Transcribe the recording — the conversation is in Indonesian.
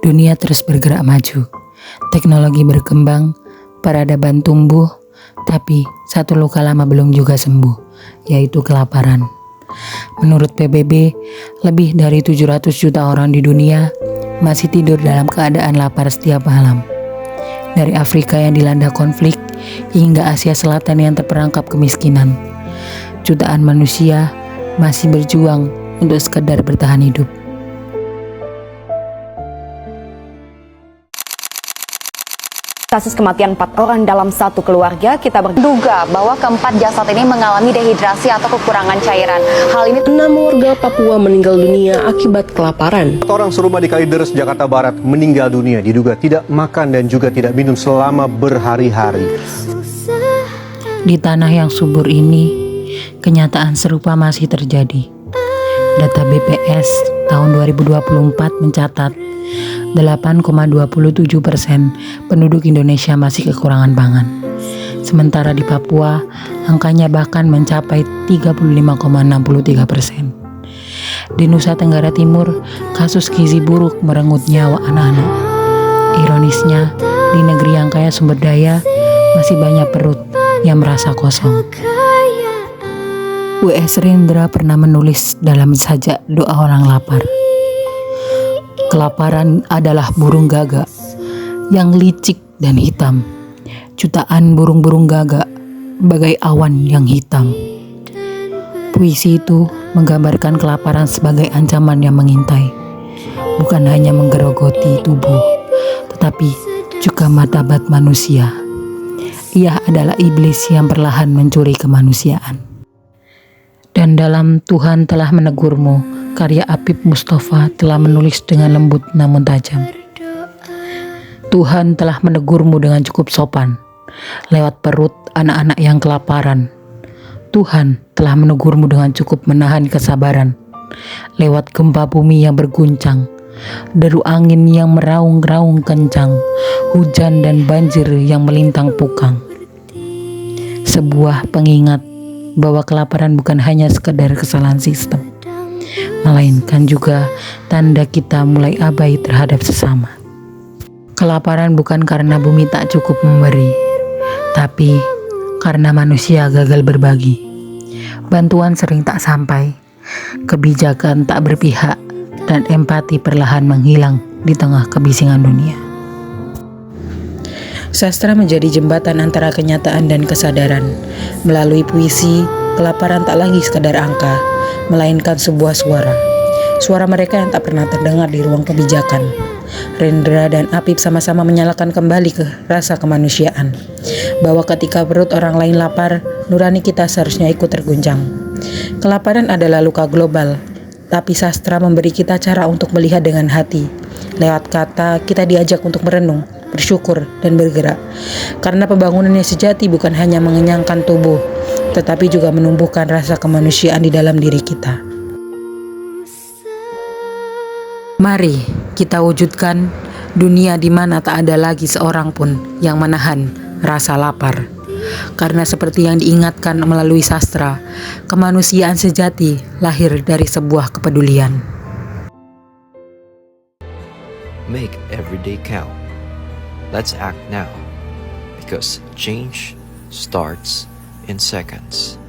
Dunia terus bergerak maju, teknologi berkembang, peradaban tumbuh, tapi satu luka lama belum juga sembuh, yaitu kelaparan. Menurut PBB, lebih dari 700 juta orang di dunia masih tidur dalam keadaan lapar setiap malam. Dari Afrika yang dilanda konflik hingga Asia Selatan yang terperangkap kemiskinan, jutaan manusia masih berjuang untuk sekedar bertahan hidup. Kasus kematian 4 orang dalam satu keluarga, kita berduga bahwa keempat jasad ini mengalami dehidrasi atau kekurangan cairan. Hal ini 6 warga Papua meninggal dunia akibat kelaparan. 4 orang serumah di Kalideres, Jakarta Barat meninggal dunia diduga tidak makan dan juga tidak minum selama berhari-hari. Di tanah yang subur ini, kenyataan serupa masih terjadi. Data BPS tahun 2024 mencatat 8,27% penduduk Indonesia masih kekurangan pangan. Sementara di Papua, angkanya bahkan mencapai 35,63%. Di Nusa Tenggara Timur, kasus gizi buruk merenggut nyawa anak-anak. Ironisnya, di negeri yang kaya sumber daya, masih banyak perut yang merasa kosong. W.S. Rendra pernah menulis dalam sajak doa orang lapar. Kelaparan adalah burung gagak yang licik dan hitam. Jutaan burung-burung gagak bagai awan yang hitam. Puisi itu menggambarkan kelaparan sebagai ancaman yang mengintai. Bukan hanya menggerogoti tubuh, tetapi juga martabat manusia. Ia adalah iblis yang perlahan mencuri kemanusiaan. Dan dalam Tuhan telah menegurmu, karya Apip Mustafa telah menulis dengan lembut namun tajam. Tuhan telah menegurmu dengan cukup sopan, lewat perut anak-anak yang kelaparan. Tuhan telah menegurmu dengan cukup menahan kesabaran, lewat gempa bumi yang berguncang, deru angin yang meraung-raung kencang, hujan dan banjir yang melintang pukang. Sebuah pengingat bahwa kelaparan bukan hanya sekedar kesalahan sistem, melainkan juga tanda kita mulai abai terhadap sesama. Kelaparan bukan karena bumi tak cukup memberi, tapi karena manusia gagal berbagi. Bantuan sering tak sampai, kebijakan tak berpihak, dan empati perlahan menghilang di tengah kebisingan dunia. Sastra menjadi jembatan antara kenyataan dan kesadaran. Melalui puisi, kelaparan tak lagi sekadar angka, melainkan sebuah suara. Suara mereka yang tak pernah terdengar di ruang kebijakan. Rendra dan Apip sama-sama menyalakan kembali ke rasa kemanusiaan. Bahwa ketika perut orang lain lapar, nurani kita seharusnya ikut terguncang. Kelaparan adalah luka global, tapi sastra memberi kita cara untuk melihat dengan hati. Lewat kata, kita diajak untuk merenung, bersyukur, dan bergerak. Karena pembangunan yang sejati bukan hanya mengenyangkan tubuh, tetapi juga menumbuhkan rasa kemanusiaan di dalam diri kita. Mari kita wujudkan dunia di mana tak ada lagi seorang pun yang menahan rasa lapar. Karena seperti yang diingatkan melalui sastra, kemanusiaan sejati lahir dari sebuah kepedulian. Make every day count. Let's act now, because change starts in seconds.